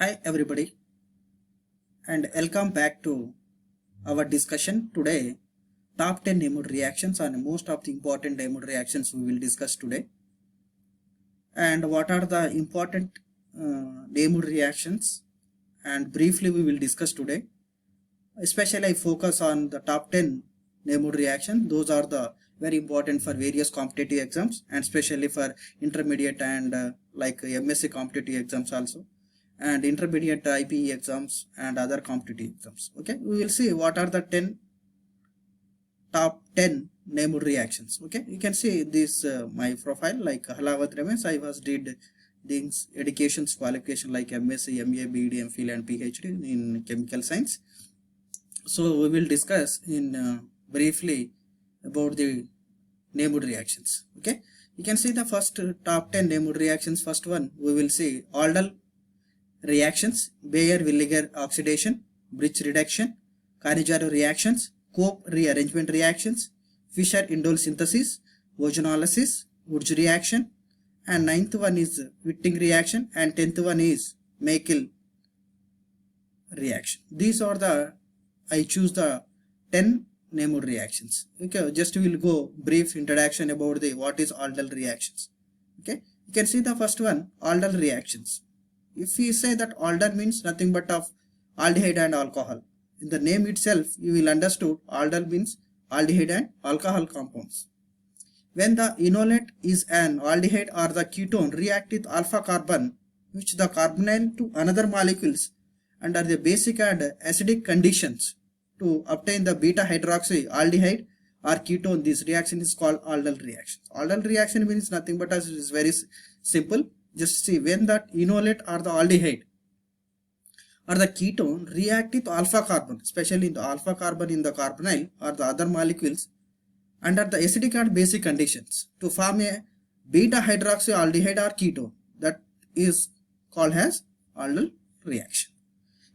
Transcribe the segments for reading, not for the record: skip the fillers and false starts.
Hi everybody and welcome back to our discussion today. Top 10 Nemood reactions and most of the important Nemood reactions we will discuss today. And what are the important Nemood reactions and briefly we will discuss today. Especially I focus on the top 10 Nemood reaction. Those are the very important for various competitive exams and especially for intermediate and like MSc competitive exams also, and intermediate IPE exams and other competitive exams. Okay, we will see what are the top 10 Nemood reactions. Okay, you can see this my profile like Halawat Ramesh. I was did things education's qualification like MSc, MA, BD, MPhil and PhD in chemical science. So we will discuss in briefly about the Nemood reactions. Okay, you can see the first top 10 Nemood reactions. First one we will see aldol reactions, Baeyer-Villiger oxidation, Bridge reduction, Cannizzaro reactions, Cope rearrangement reactions, Fischer-Indole synthesis, ozonolysis, Wurtz reaction, and ninth one is Wittig reaction, and 10th one is Meckel reaction. These are the I choose the 10 Nemood reactions. Okay, just we will go brief introduction about the what is aldol reactions. Okay, you can see the first one, aldol reactions. If we say that aldol means nothing but of aldehyde and alcohol, in the name itself you will understood aldol means aldehyde and alcohol compounds. When the enolate is an aldehyde or the ketone react with alpha carbon, which the carbonyl to another molecules under the basic and acidic conditions to obtain the beta hydroxy aldehyde or ketone, this reaction is called aldol reaction. Aldol reaction means nothing but as is very simple. Just see, when that enolate or the aldehyde or the ketone react with alpha carbon, especially in the alpha carbon in the carbonyl or the other molecules under the acidic and basic conditions to form a beta hydroxy aldehyde or ketone, that is called as aldol reaction.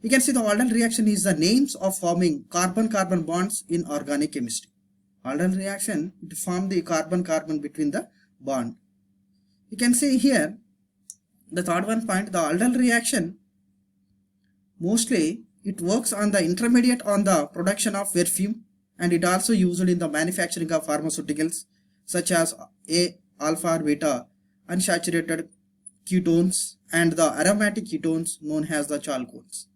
You can see the aldol reaction is the names of forming carbon-carbon bonds in organic chemistry. Aldol reaction to form the carbon-carbon between the bond. You can see here the third one point, the aldol reaction mostly it works on the intermediate on the production of perfume, and it also used in the manufacturing of pharmaceuticals such as A, alpha or beta unsaturated ketones and the aromatic ketones known as the chalcones.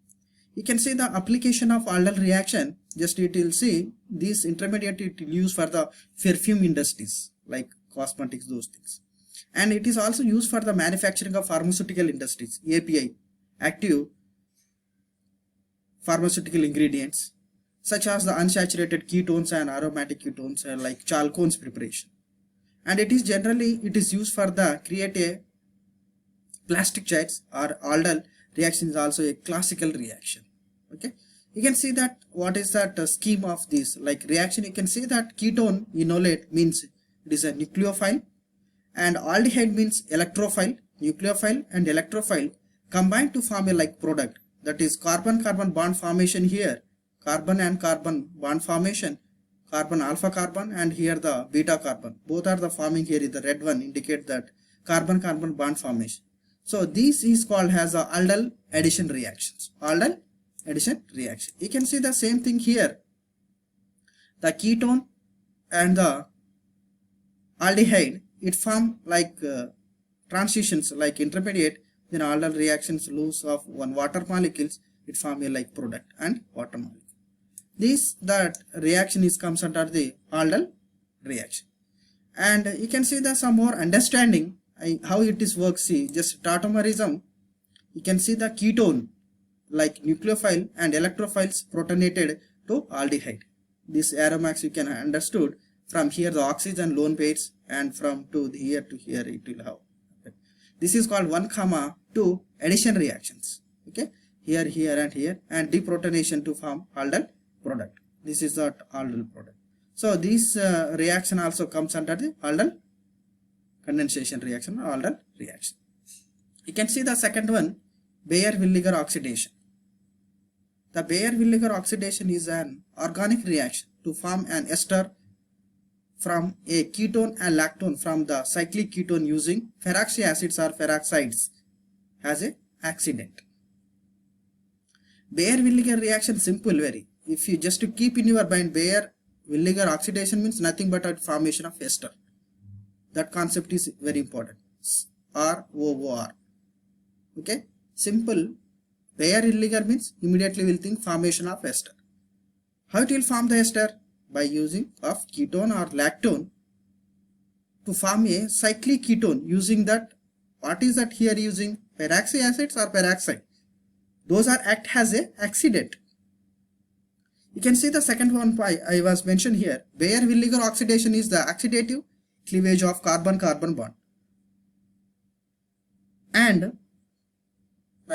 You can see the application of aldol reaction. Just it will see this intermediate it will use for the perfume industries like cosmetics, those things, and it is also used for the manufacturing of pharmaceutical industries, API, active pharmaceutical ingredients such as the unsaturated ketones and aromatic ketones like chalcones preparation, and it is generally it is used for the create a plastic jets, or aldol reaction is also a classical reaction. Okay, you can see that what is that scheme of this like reaction. You can see that ketone enolate means it is a nucleophile, and aldehyde means electrophile. Nucleophile and electrophile combine to form a like product, that is carbon-carbon bond formation here, carbon and carbon bond formation, carbon alpha carbon and here the beta carbon, both are the forming here in the red one indicate that carbon-carbon bond formation. So this is called as a aldol addition reactions. Aldol addition reaction. You can see the same thing here. The ketone and the aldehyde it form like transitions like intermediate, then aldol reactions lose of one water molecules, it form a like product and water molecule. This that reaction is comes under the aldol reaction. And you can see the some more understanding how it is works. See, just tautomerism, you can see the ketone like nucleophile and electrophiles protonated to aldehyde. This arrow marks you can understood from here the oxygen lone pairs, and from to here to here it will have. Okay. This is called 1,2 addition reactions. Okay, here, here and here, and deprotonation to form aldol product. This is the aldol product. So this reaction also comes under the aldol condensation reaction or aldol reaction. You can see the second one, Baeyer-Villiger oxidation. The Baeyer-Villiger oxidation is an organic reaction to form an ester from a ketone and lactone from the cyclic ketone using ferroxy acids or peroxides as a accident. Baeyer-Villiger reaction simple very. If you just to keep in your mind, Baeyer-Villiger oxidation means nothing but a formation of ester. That concept is very important. ROOR. Okay, simple. Baeyer-Villiger means immediately will think formation of ester. How it will form the ester? By using of ketone or lactone to form a cyclic ketone using that. What is that here using? Peroxy acids or peroxide. Those are act as a accident. You can see the second one I was mentioned here. Baeyer-Villiger oxidation is the oxidative cleavage of carbon-carbon bond. And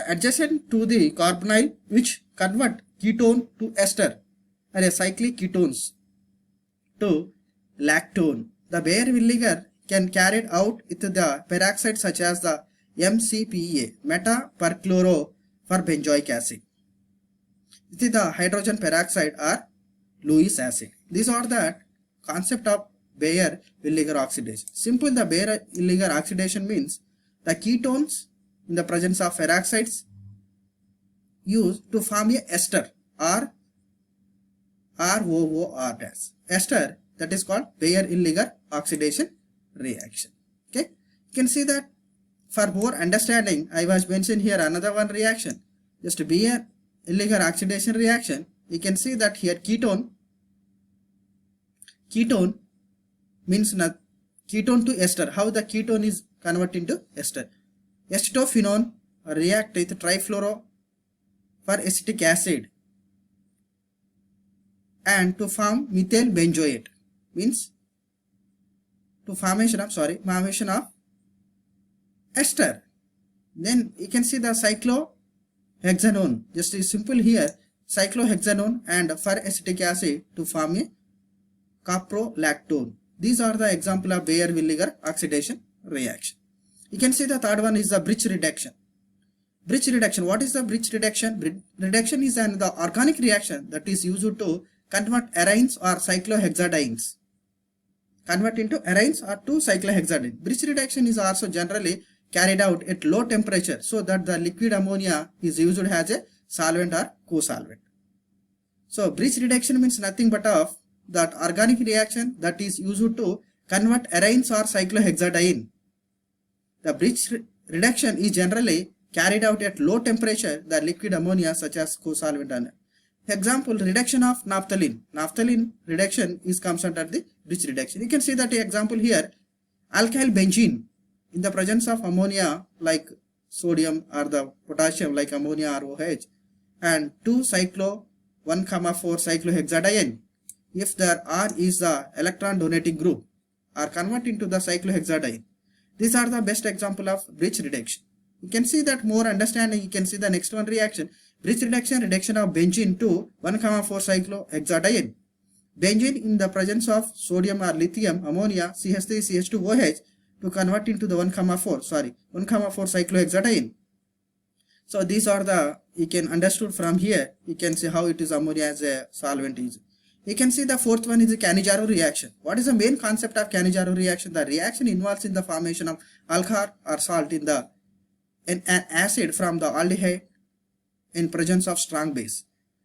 adjacent to the carbonyl which convert ketone to ester or a cyclic ketones to lactone. The Baeyer-Villiger can carried out with the peroxide such as the MCPA, metaperchloro for benzoic acid. This is the hydrogen peroxide or Lewis acid. These are the concept of Baeyer-Villiger oxidation. Simple, the Baeyer-Villiger oxidation means the ketones in the presence of peroxides used to form a ester or ROOR dash. Ester, that is called Baeyer-Villiger oxidation reaction. Okay, you can see that. For more understanding, I was mentioned here another one reaction. Just Baeyer-Villiger oxidation reaction. You can see that here ketone means not ketone to ester. How the ketone is converted into ester? Acetophenone react with trifluoro for acetic acid and to form methyl benzoate, means to formation of ester. Then you can see the cyclohexanone. Just is simple here, cyclohexanone and for acetic acid to form a caprolactone. These are the example of Baeyer-Villiger oxidation reaction. You can see the third one is the bridge reduction. Bridge reduction. What is the bridge reduction? Reduction is the organic reaction that is used to convert arenes or cyclohexadienes. Convert into arenes or to cyclohexadiene. Bridge reduction is also generally carried out at low temperature so that the liquid ammonia is used as a solvent or co-solvent. So bridge reduction means nothing but of that organic reaction that is used to convert arenes or cyclohexadiene. The bridge reduction is generally carried out at low temperature the liquid ammonia such as co-solvent. Example, reduction of naphthalene. Naphthalene reduction is comes under the bridge reduction. You can see that example here, alkyl benzene in the presence of ammonia like sodium or the potassium like ammonia or OH and 2-cyclo 1,4 cyclohexadiene. If there R is the electron donating group are converted into the cyclohexadiene. These are the best example of bridge reduction. You can see that more understanding, you can see the next one reaction. Bridge reduction, reduction of benzene to 1,4 cyclohexadiene. Benzene in the presence of sodium or lithium, ammonia, CH3, CH2OH to convert into the 1,4 cyclohexadiene. So these are the, you can understood from here, you can see how it is ammonia as a solvent is. You can see the fourth one is the Cannizzaro reaction. What is the main concept of Cannizzaro reaction? The reaction involves in the formation of alcohol or salt in the an acid from the aldehyde in presence of strong base.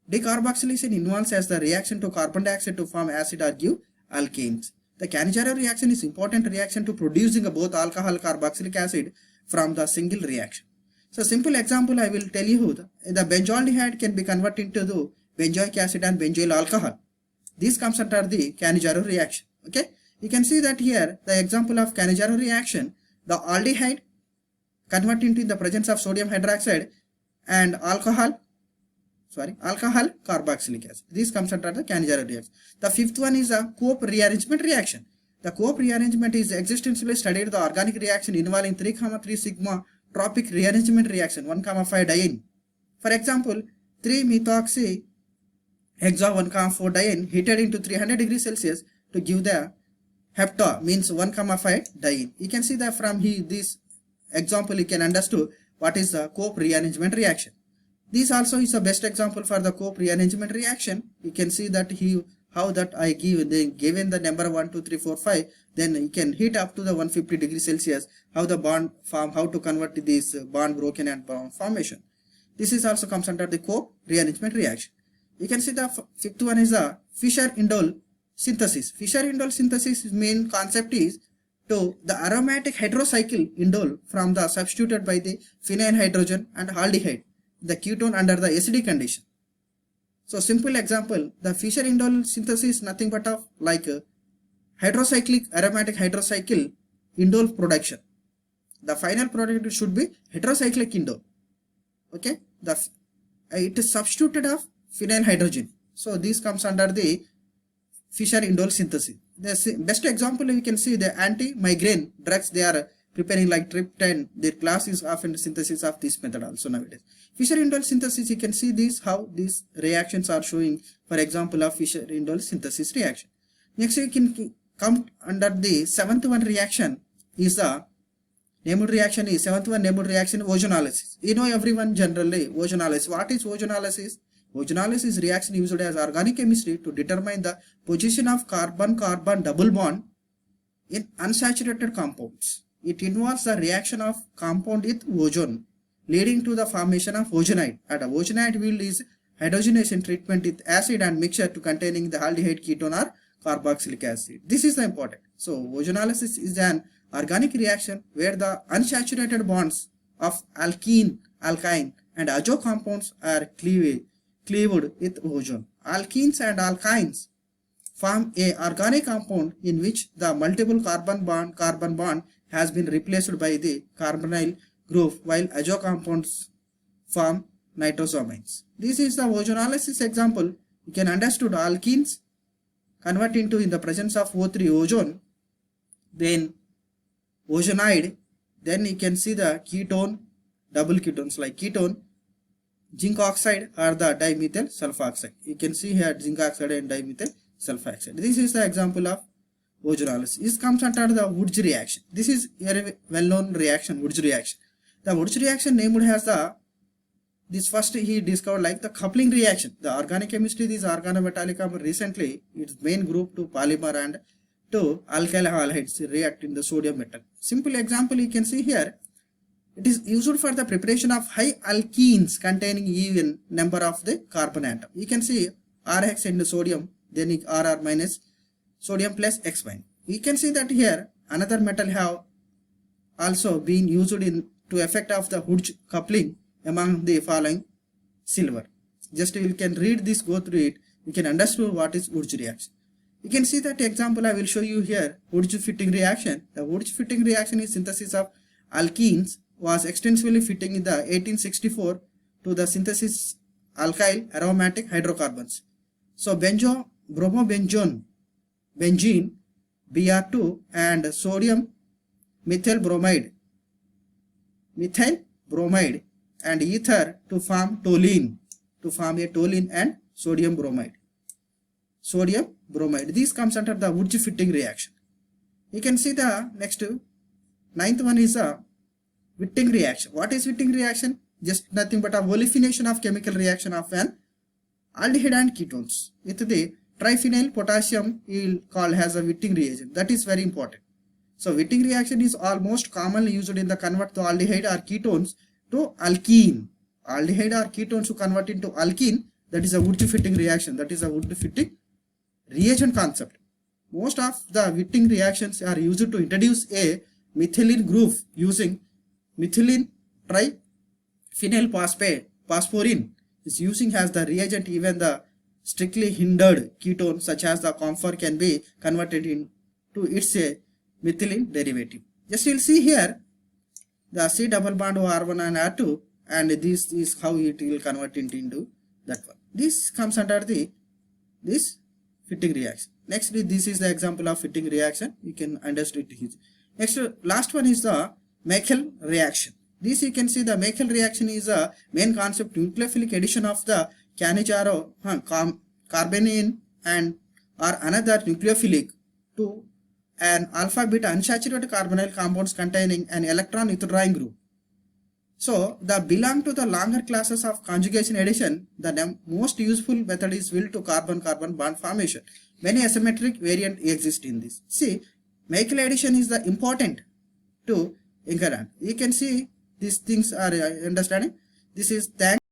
Decarboxylation involves as the reaction to carbon dioxide to form acid or give alkanes. The Cannizzaro reaction is important reaction to producing both alcohol carboxylic acid from the single reaction. So simple example I will tell you, the benzaldehyde can be converted into the benzoic acid and benzoyl alcohol. This comes under the Cannizzaro reaction. Okay, you can see that here the example of Cannizzaro reaction, the aldehyde convert into the presence of sodium hydroxide and alcohol carboxylic acid. This comes under the Cannizzaro reaction. The fifth one is a Cope rearrangement reaction. The Cope rearrangement is existentially studied the organic reaction involving 3,3 sigma tropic rearrangement reaction 1,5 diene. For example, 3-methoxy hexa 1,4 diene heated into 300 degrees Celsius to give the hepta means 1,5 diene. You can see that from this example you can understand what is the Cope rearrangement reaction. This also is the best example for the Cope rearrangement reaction. You can see that how that I given the number 1, 2, 3, 4, 5, then you can heat up to the 150 degrees Celsius, how the bond form, how to convert this bond broken and bond formation. This is also comes under the co-rearrangement reaction. You can see the fifth one is the Fischer-Indol synthesis. Fischer-Indol synthesis main concept is to the aromatic hydrocycle indole from the substituted by the phenyl hydrogen and aldehyde, the ketone under the acidic condition. So simple example, the Fischer-Indol synthesis is nothing but of like hydrocyclic aromatic hydrocycle indole production. The final product should be heterocyclic indole. Okay, it is substituted of phenyl hydrogen. So this comes under the Fischer-Indol synthesis. The best example we can see the anti-migraine drugs they are preparing like triptan. Their class is often synthesis of this method also nowadays. Fischer-Indol synthesis, you can see this how these reactions are showing. For example of Fischer-Indol synthesis reaction. Next we can come under the seventh one reaction is the named reaction is seventh one named reaction ozonolysis. You know everyone generally ozonolysis. What is ozonolysis? Ozonolysis is reaction used as organic chemistry to determine the position of carbon-carbon double bond in unsaturated compounds. It involves the reaction of compound with ozone, leading to the formation of ozonide. And ozonide will is hydrogenation treatment with acid and mixture to containing the aldehyde ketone or carboxylic acid. This is the important. So ozonolysis is an organic reaction where the unsaturated bonds of alkene, alkyne and azo compounds are cleaved with ozone. Alkenes and alkynes form a organic compound in which the multiple carbon bond has been replaced by the carbonyl group, while azo compounds form nitrosamines. This is the ozonolysis example. You can understood alkenes convert into in the presence of O3 ozone, then ozonide, then you can see the ketone, double ketones like ketone, zinc oxide or the dimethyl sulfoxide. You can see here zinc oxide and dimethyl sulfoxide. This is the example of ozonolysis. This comes under the Wurtz reaction. This is a well-known reaction, Wurtz reaction. The Wurtz reaction named has the this first he discovered like the coupling reaction. The organic chemistry this organometallic recently its main group to polymer and to alkyl halides react in the sodium metal. Simple example you can see here. It is used for the preparation of high alkenes containing even number of the carbon atom. You can see RH and the sodium, then RR minus sodium plus X minus. You can see that here another metal have also been used in to effect of the Wurtz coupling among the following silver. Just you can read this, go through it, you can understand what is Wurtz reaction. You can see that example I will show you here, Wurtz fitting reaction. The Wurtz fitting reaction is synthesis of alkenes was extensively fitting in the 1864 to the synthesis alkyl aromatic hydrocarbons. So bromobenzone, benzene, Br2 and sodium methyl bromide and ether to form toluene, a toluene and sodium bromide. This comes under the Wurtz fitting reaction. You can see the next ninth one is a Wittig reaction. What is Wittig reaction? Just nothing but a olefination of chemical reaction of an aldehyde and ketones with the triphenyl potassium will call as a Wittig reagent. That is very important. So Wittig reaction is almost commonly used in the convert to aldehyde or ketones to alkene. Aldehyde or ketones to convert into alkene, that is a Wurtz fitting reaction. That is a Wurtz fitting reagent concept. Most of the Wittig reactions are used to introduce a methylene group using methylene triphenyl phosphorine is using as the reagent. Even the strictly hindered ketone such as the camphor can be converted into its methylene derivative. Just you'll see here the C double bond R1 and R2, and this is how it will convert into that one. This comes under this fitting reaction. Next, this is the example of fitting reaction. You can understand it. Next, last one is the Meckel reaction. This you can see the Meckel reaction is a main concept nucleophilic addition of the Cannizzaro carbanion and or another nucleophilic to an alpha beta unsaturated carbonyl compounds containing an electron withdrawing group. So the belong to the longer classes of conjugation addition. The most useful method is will to carbon-carbon bond formation. Many asymmetric variants exist in this. See, Meckel addition is the important to encounter. You can see these things are understanding. This is thanks.